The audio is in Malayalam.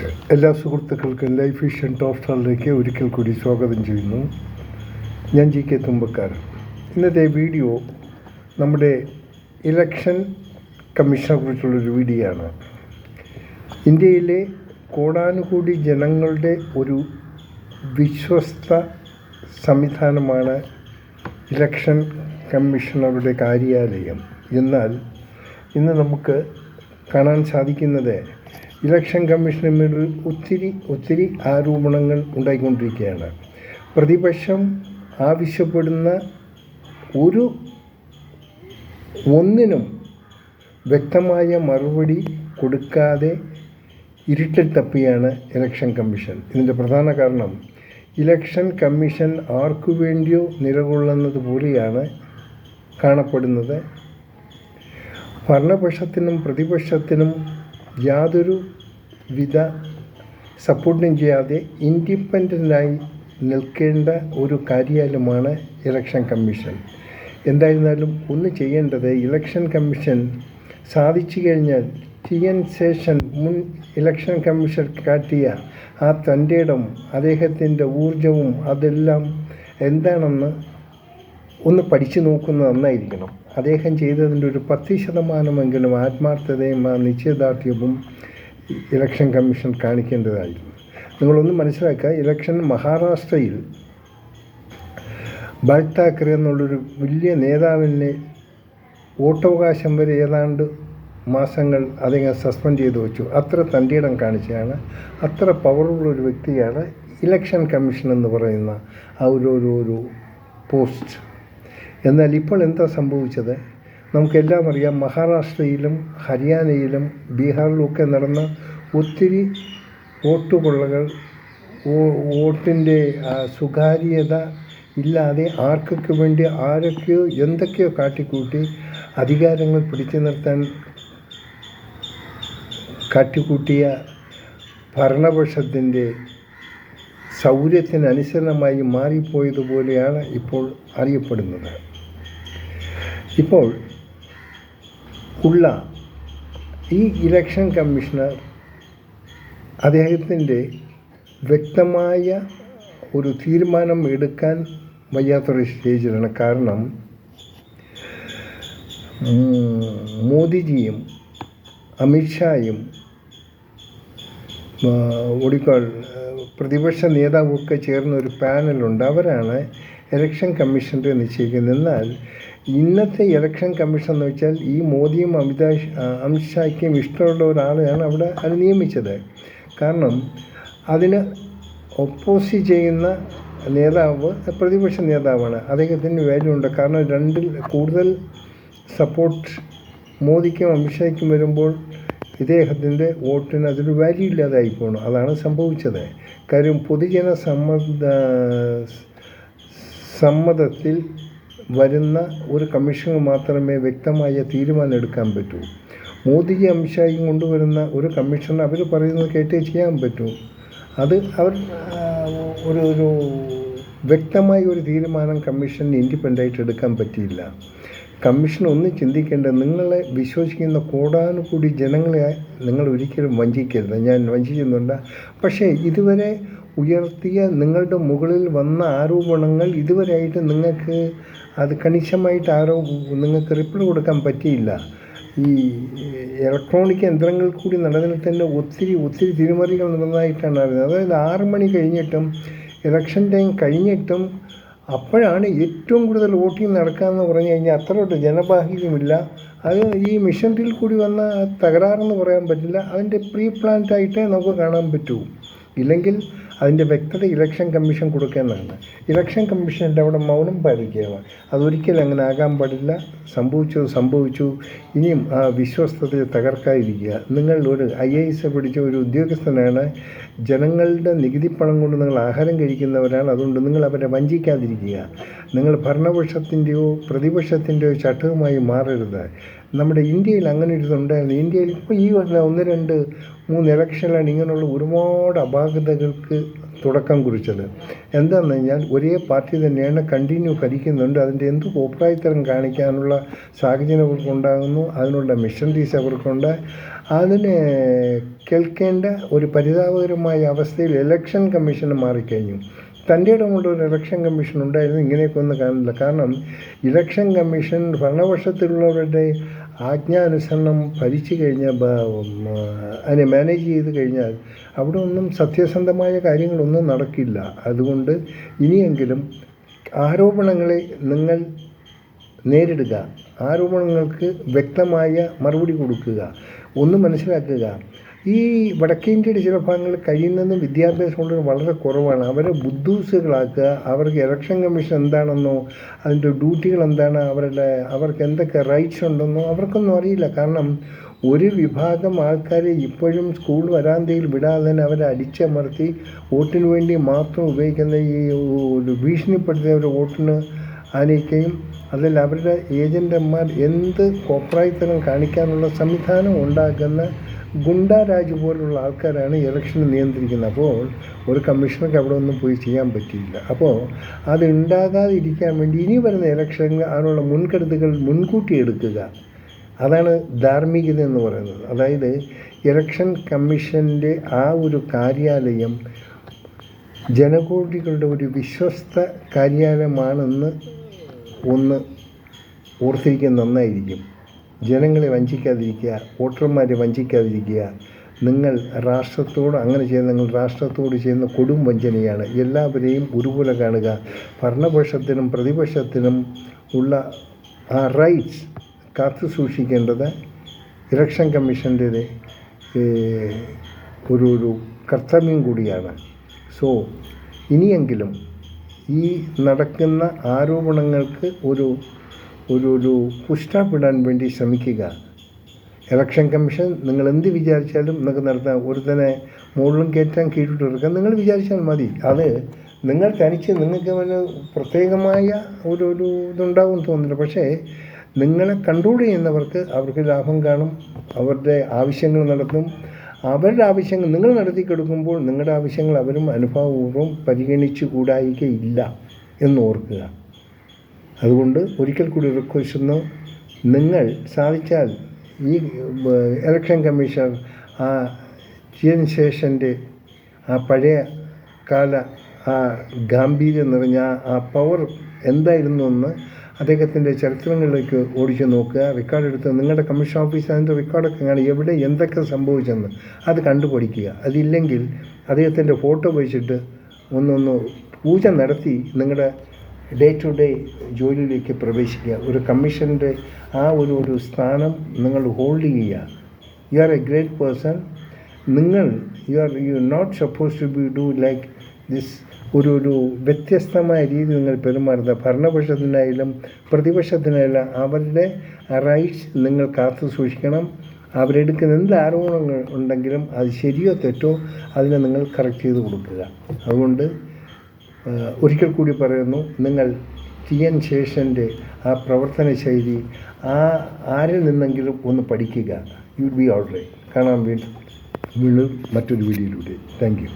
എല്ലാ സുഹൃത്തുക്കൾക്കും ലൈഫ് വിഷൻ ടോപ്പ് സ്റ്റാറിലേക്ക് ഒരിക്കൽ കൂടി സ്വാഗതം ചെയ്യുന്നു. ഞാൻ GK തുമ്പക്കാരൻ. ഇന്നത്തെ വീഡിയോ നമ്മുടെ ഇലക്ഷൻ കമ്മീഷനെ കുറിച്ചുള്ളൊരു വീഡിയോ ആണ്. ഇന്ത്യയിലെ കോടാനുകൂടി ജനങ്ങളുടെ ഒരു വിശ്വസ്ത സംവിധാനമാണ് ഇലക്ഷൻ കമ്മീഷണറുടെ കാര്യാലയം. എന്നാൽ ഇന്ന് നമുക്ക് കാണാൻ സാധിക്കുന്നത് ഇലക്ഷൻ കമ്മീഷന് മേൽ ഒത്തിരി ആരോപണങ്ങൾ ഉണ്ടായിക്കൊണ്ടിരിക്കുകയാണ്. പ്രതിപക്ഷം ആവശ്യപ്പെടുന്ന ഒന്നിനും വ്യക്തമായ മറുപടി കൊടുക്കാതെ ഇരുട്ടിൽ തപ്പിയാണ് ഇലക്ഷൻ കമ്മീഷൻ. ഇതിൻ്റെ പ്രധാന കാരണം ഇലക്ഷൻ കമ്മീഷൻ ആർക്കു വേണ്ടിയോ നിലകൊള്ളുന്നത് പോലെയാണ് കാണപ്പെടുന്നത്. ഭരണപക്ഷത്തിനും പ്രതിപക്ഷത്തിനും യാതൊരു വിധ സപ്പോർട്ടും ചെയ്യാതെ ഇൻഡിപെൻഡൻ്റായി നിൽക്കേണ്ട ഒരു കാര്യാലയമാണ് ഇലക്ഷൻ കമ്മീഷൻ. എന്തായിരുന്നാലും ഒന്ന് ചെയ്യേണ്ടത്, ഇലക്ഷൻ കമ്മീഷൻ സാധിച്ചു കഴിഞ്ഞാൽ ശേഷൻ മുൻ ഇലക്ഷൻ കമ്മീഷൻ കാട്ടിയ ആ തൻ്റെ ഇടം, അദ്ദേഹത്തിൻ്റെ ഊർജവും അതെല്ലാം എന്താണെന്ന് ഒന്ന് പഠിച്ചു നോക്കുന്നത് നന്നായിരിക്കണം. അദ്ദേഹം ചെയ്തതിൻ്റെ ഒരു 10% ആത്മാർത്ഥതയും നിശ്ചയദാർഢ്യവും ഇലക്ഷൻ കമ്മീഷൻ കാണിക്കേണ്ടതായിരുന്നു. നിങ്ങളൊന്ന് മനസ്സിലാക്കുക, ഇലക്ഷൻ മഹാരാഷ്ട്രയിൽ ബാൽ താക്കറെ എന്നുള്ളൊരു വലിയ നേതാവിനെ വോട്ടവകാശം വരെ ഏതാണ്ട് മാസങ്ങൾ അദ്ദേഹം സസ്പെൻഡ് ചെയ്ത് വെച്ചു. അത്ര തൻ്റെ ഇടം കാണിച്ചാണ്, അത്ര പവറുള്ളൊരു വ്യക്തിയാണ് ഇലക്ഷൻ കമ്മീഷൻ എന്ന് പറയുന്ന ആ ഒരു പോസ്റ്റ്. എന്നാൽ ഇപ്പോൾ എന്താ സംഭവിച്ചത് നമുക്കെല്ലാം അറിയാം. മഹാരാഷ്ട്രയിലും ഹരിയാനയിലും ബീഹാറിലുമൊക്കെ നടന്ന ഒത്തിരി വോട്ടുകൊള്ളകൾ, വോട്ടിൻ്റെ സ്വകാര്യത ഇല്ലാതെ ആർക്കൊക്കെ വേണ്ടി ആരൊക്കെയോ എന്തൊക്കെയോ കാട്ടിക്കൂട്ടി അധികാരങ്ങൾ പിടിച്ചു നിർത്താൻ കാട്ടിക്കൂട്ടിയ ഭരണപക്ഷത്തിൻ്റെ സൗകര്യത്തിനനുസരണമായി മാറിപ്പോയതുപോലെയാണ് ഇപ്പോൾ അറിയപ്പെടുന്നത്. ഇപ്പോൾ ഉള്ള ഈ ഇലക്ഷൻ കമ്മീഷണർ അദ്ദേഹത്തിൻ്റെ വ്യക്തമായ ഒരു തീരുമാനം എടുക്കാൻ വയ്യാത്തൊരു സ്റ്റേജിലാണ്. കാരണം മോദിജിയും അമിത്ഷായും പ്രതിപക്ഷ നേതാവൊക്കെ ചേർന്ന ഒരു പാനലുണ്ട്. അവരാണ് ഇലക്ഷൻ കമ്മീഷൻ്റെ നിശ്ചയിക്കുന്നത്. എന്നാൽ ഇന്നത്തെ ഇലക്ഷൻ കമ്മീഷൻ എന്ന് വെച്ചാൽ ഈ മോദിയും അമിത്ഷായ്ക്കും ഇഷ്ടമുള്ള ഒരാളെയാണ് അവിടെ അത് നിയമിച്ചത്. കാരണം അതിന് ഒപ്പോസ് ചെയ്യുന്ന നേതാവ് പ്രതിപക്ഷ നേതാവാണ്. അദ്ദേഹത്തിന് വാല്യൂ ഉണ്ട്. കാരണം രണ്ടിൽ കൂടുതൽ സപ്പോർട്ട് മോദിക്കും അമിത്ഷായ്ക്കും വരുമ്പോൾ ഇദ്ദേഹത്തിൻ്റെ വോട്ടിന് അതൊരു വാല്യൂ ഇല്ലാതായി പോകണം. അതാണ് സംഭവിച്ചത്. കാര്യം പൊതുജന സമ്മതത്തിൽ വരുന്ന ഒരു കമ്മീഷന് മാത്രമേ വ്യക്തമായ തീരുമാനം എടുക്കാൻ പറ്റൂ. മോദിജി അമിത്ഷായും കൊണ്ടുവരുന്ന ഒരു കമ്മീഷൻ അവർ പറയുന്നത് കേട്ടേ ചെയ്യാൻ പറ്റൂ. അത് അവർ ഒരു വ്യക്തമായ ഒരു തീരുമാനം കമ്മീഷന് ഇൻഡിപെൻഡൻ്റായിട്ട് എടുക്കാൻ പറ്റിയില്ല. കമ്മീഷൻ ഒന്ന് ചിന്തിക്കേണ്ടത്, നിങ്ങളെ വിശ്വസിക്കുന്ന കോടാനുകൂടി ജനങ്ങളെ നിങ്ങൾ ഒരിക്കലും വഞ്ചിക്കരുത്. ഞാൻ വഞ്ചിക്കുന്നുണ്ട്. പക്ഷേ ഇതുവരെ ഉയർത്തിയ നിങ്ങളുടെ മുകളിൽ വന്ന ആരോപണങ്ങൾ ഇതുവരെയായിട്ട് നിങ്ങൾക്ക് അത് കണിശമായിട്ട് നിങ്ങൾക്ക് റിപ്ലൈ കൊടുക്കാൻ പറ്റിയില്ല. ഈ ഇലക്ട്രോണിക് യന്ത്രങ്ങൾ കൂടി നടന്നതിൽ തന്നെ ഒത്തിരി തിരിമറികൾ നടന്നതായിട്ടാണ് അറിയുന്നത്. അതായത് 6 മണി കഴിഞ്ഞിട്ടും ഇലക്ഷൻ ടൈം കഴിഞ്ഞിട്ടും അപ്പോഴാണ് ഏറ്റവും കൂടുതൽ വോട്ടിംഗ് നടക്കാമെന്ന് പറഞ്ഞു കഴിഞ്ഞാൽ അത്രയോട്ട് ജനബാഹ്യമില്ല. അത് ഈ മിഷനറിയിൽ കൂടി വന്ന തകരാറെന്ന് പറയാൻ പറ്റില്ല. അതിൻ്റെ പ്രീ പ്ലാൻഡായിട്ടേ നമുക്ക് കാണാൻ പറ്റൂ. ഇല്ലെങ്കിൽ അതിൻ്റെ വ്യക്തത ഇലക്ഷൻ കമ്മീഷൻ കൊടുക്കേണ്ടതാണ്. ഇലക്ഷൻ കമ്മീഷൻ്റെ അവിടെ മൗനം പാലിക്കുകയാണ്. അതൊരിക്കലും അങ്ങനെ ആകാൻ പാടില്ല. സംഭവിച്ചു. ഇനിയും ആ വിശ്വസ്തതയെ തകർക്കാതിരിക്കുക. നിങ്ങൾ ഒരു IAS പഠിച്ച ഒരു ഉദ്യോഗസ്ഥനാണ്. ജനങ്ങളുടെ നികുതിപ്പണം കൊണ്ട് നിങ്ങൾ ആഹാരം കഴിക്കുന്നവരാണ്. അതുകൊണ്ട് നിങ്ങൾ അവരെ വഞ്ചിക്കാതിരിക്കുക. നിങ്ങൾ ഭരണപക്ഷത്തിൻ്റെയോ പ്രതിപക്ഷത്തിൻ്റെയോ ചട്ടവുമായി മാറരുത്. നമ്മുടെ ഇന്ത്യയിൽ അങ്ങനെ ഒരു ഇതുണ്ടായിരുന്നു. ഇന്ത്യയിൽ ഇപ്പോൾ ഈ 1, 2, 3 ഇലക്ഷനിലാണ് ഇങ്ങനെയുള്ള ഒരുപാട് അപാകതകൾക്ക് തുടക്കം കുറിച്ചത്. എന്താണെന്ന് കഴിഞ്ഞാൽ ഒരേ പാർട്ടി തന്നെയാണ് കണ്ടിന്യൂ ഭരിക്കുന്നുണ്ട്. അതിൻ്റെ എന്ത് കോപ്രായത്തരം കാണിക്കാനുള്ള സാഹചര്യം അവർക്കുണ്ടാകുന്നു, അതിനുള്ള മിഷനറീസ് അവർക്കുണ്ട്. അതിനെ കേൾക്കേണ്ട ഒരു പരിതാപകരമായ അവസ്ഥയിൽ ഇലക്ഷൻ കമ്മീഷൻ മാറിക്കഴിഞ്ഞു. തൻ്റെ ഇടമുള്ള ഒരു ഇലക്ഷൻ കമ്മീഷൻ ഉണ്ടായിരുന്നു, ഇങ്ങനെയൊക്കെ ഒന്നും കാണില്ല. കാരണം ഇലക്ഷൻ കമ്മീഷൻ ഭരണപക്ഷത്തിലുള്ളവരുടെ ആജ്ഞാനുസരണം ഭരിച്ചു കഴിഞ്ഞാൽ, അതിനെ മാനേജ് ചെയ്ത് കഴിഞ്ഞാൽ അവിടെ ഒന്നും സത്യസന്ധമായ കാര്യങ്ങളൊന്നും നടക്കില്ല. അതുകൊണ്ട് ഇനിയെങ്കിലും ആരോപണങ്ങളെ നിങ്ങൾ നേരിടുക, ആരോപണങ്ങൾക്ക് വ്യക്തമായ മറുപടി കൊടുക്കുക. ഒന്ന് മനസ്സിലാക്കുക, ഈ വടക്കേ ഇന്ത്യയുടെ ചില ഭാഗങ്ങളിൽ കഴിയുന്നതും വിദ്യാഭ്യാസമുള്ളത് വളരെ കുറവാണ്. അവരെ ബുദ്ധൂസുകളാക്കുക. അവർക്ക് ഇലക്ഷൻ കമ്മീഷൻ എന്താണെന്നോ അതിൻ്റെ ഡ്യൂട്ടികൾ എന്താണ്, അവർക്ക് എന്തൊക്കെ റൈറ്റ്സ് ഉണ്ടെന്നോ അവർക്കൊന്നും അറിയില്ല. കാരണം ഒരു വിഭാഗം ആൾക്കാരെ ഇപ്പോഴും സ്കൂൾ വരാന്തയിൽ വിടാതെ തന്നെ അവരെ അടിച്ചമർത്തി വോട്ടിന് വേണ്ടി മാത്രം ഉപയോഗിക്കുന്ന ഈ ഒരു ഭീഷണിപ്പെടുത്തിയ ഒരു വോട്ടിന് ആനയിക്കുകയും അതിൽ അവരുടെ ഏജൻറ്റന്മാർ എന്ത് കോപ്രായത്തരം കാണിക്കാനുള്ള സംവിധാനം ഉണ്ടാക്കുന്ന ഗുണ്ടാരാജ് പോലുള്ള ആൾക്കാരാണ് ഇലക്ഷൻ നിയന്ത്രിക്കുന്നത്. അപ്പോൾ ഒരു കമ്മീഷണർക്ക് അവിടെ ഒന്നും പോയി ചെയ്യാൻ പറ്റിയില്ല. അപ്പോൾ അത് ഉണ്ടാകാതിരിക്കാൻ വേണ്ടി ഇനി വരുന്ന ഇലക്ഷനിൽ അതിനുള്ള മുൻകരുതലുകൾ മുൻകൂട്ടി എടുക്കുക. അതാണ് ധാർമ്മികത എന്ന് പറയുന്നത്. അതായത് ഇലക്ഷൻ കമ്മീഷൻ്റെ ആ ഒരു കാര്യാലയം ജനകോടികളുടെ ഒരു വിശ്വസ്ത കാര്യാലയമാണെന്ന് ഒന്ന് ഓർത്തിരിക്കുന്നത് നന്നായിരിക്കും. ജനങ്ങളെ വഞ്ചിക്കാതിരിക്കുക, വോട്ടർമാരെ വഞ്ചിക്കാതിരിക്കുക. നിങ്ങൾ രാഷ്ട്രത്തോട് അങ്ങനെ ചെയ്യുന്ന നിങ്ങൾ രാഷ്ട്രത്തോട് ചെയ്യുന്ന കൊടും വഞ്ചനയാണ്. എല്ലാവരെയും ഒരുപോലെ കാണുക. ഭരണപക്ഷത്തിനും പ്രതിപക്ഷത്തിനും ഉള്ള ആ റൈറ്റ്സ് കാത്തു സൂക്ഷിക്കേണ്ടത് ഇലക്ഷൻ കമ്മീഷൻ്റെ ഒരു കർത്തവ്യം കൂടിയാണ്. സോ ഇനിയെങ്കിലും ഈ നടക്കുന്ന ആരോപണങ്ങൾക്ക് ഒരു പുഷ്ടാപ്പിടാൻ വേണ്ടി ശ്രമിക്കുക. ഇലക്ഷൻ കമ്മീഷൻ നിങ്ങൾ എന്ത് വിചാരിച്ചാലും നിങ്ങൾക്ക് നടത്താം. ഒരുത്തനെ മുകളിലും കയറ്റാൻ കീഴിട്ട് എടുക്കാൻ നിങ്ങൾ വിചാരിച്ചാൽ മതി. അത് നിങ്ങൾ തനിച്ച് നിങ്ങൾക്ക് പ്രത്യേകമായ ഒരു ഇതുണ്ടാകുമെന്ന് തോന്നുന്നില്ല. പക്ഷേ നിങ്ങളെ കൺട്രോൾ ചെയ്യുന്നവർക്ക് അവർക്ക് ലാഭം കാണും, അവരുടെ ആവശ്യങ്ങൾ നടത്തും. അവരുടെ ആവശ്യങ്ങൾ നിങ്ങൾ നടത്തി കൊടുക്കുമ്പോൾ നിങ്ങളുടെ ആവശ്യങ്ങൾ അവരും അനുഭവപൂർവ്വം പരിഗണിച്ചു കൂടായികയില്ല എന്ന് ഓർക്കുക. അതുകൊണ്ട് ഒരിക്കൽ കൂടി റിക്വസ്റ്റ് ചെയ്യുന്നു, നിങ്ങൾ സാധിച്ചാൽ ഈ ഇലക്ഷൻ കമ്മീഷണർ ആ GN ശേഷൻ്റെ ആ പഴയ കാല ആ ഗാംഭീര്യം നിറഞ്ഞ ആ പവർ എന്തായിരുന്നു എന്ന് അദ്ദേഹത്തിൻ്റെ ചരിത്രങ്ങളിലേക്ക് ഓടിച്ചു നോക്കുക. റെക്കോർഡെടുത്ത് നിങ്ങളുടെ കമ്മീഷൻ ഓഫീസ് അതിൻ്റെ റെക്കോർഡൊക്കെ കാണുക, എവിടെ എന്തൊക്കെ സംഭവിച്ചെന്ന് അത് കണ്ടുപഠിക്കുക. അതില്ലെങ്കിൽ അദ്ദേഹത്തിൻ്റെ ഫോട്ടോ വെച്ചിട്ട് ഒന്ന് പൂജ നടത്തി നിങ്ങളുടെ ഡേ ടു ഡേ ജോലിയിലേക്ക് പ്രവേശിക്കുക. ഒരു കമ്മീഷൻ്റെ ആ ഒരു സ്ഥാനം നിങ്ങൾ ഹോൾഡ് ചെയ്യുക. You are a great person. You not suppose to be do like this. ഒരു വ്യത്യസ്തമായ രീതി നിങ്ങൾ പെരുമാറുക. ഭരണപക്ഷത്തിനായാലും പ്രതിപക്ഷത്തിനായാലും അവരുടെ റൈറ്റ്സ് നിങ്ങൾ കാത്തു സൂക്ഷിക്കണം. അവരെടുക്കുന്ന എന്ത് ആരോപണങ്ങൾ ഉണ്ടെങ്കിലും അത് ശരിയോ തെറ്റോ അതിനെ നിങ്ങൾ കറക്റ്റ് ചെയ്ത് കൊടുക്കുക. അതുകൊണ്ട് ഒരിക്കൽ കൂടി പറയുന്നു, നിങ്ങൾ GN ശേഷൻ്റെ ആ പ്രവർത്തന ശൈലി ആരിൽ നിന്നെങ്കിലും ഒന്ന് പഠിക്കുക. You will be all right. കാണാൻ വീണ്ടും മറ്റൊരു വീഡിയോയിലൂടെ. Thank U.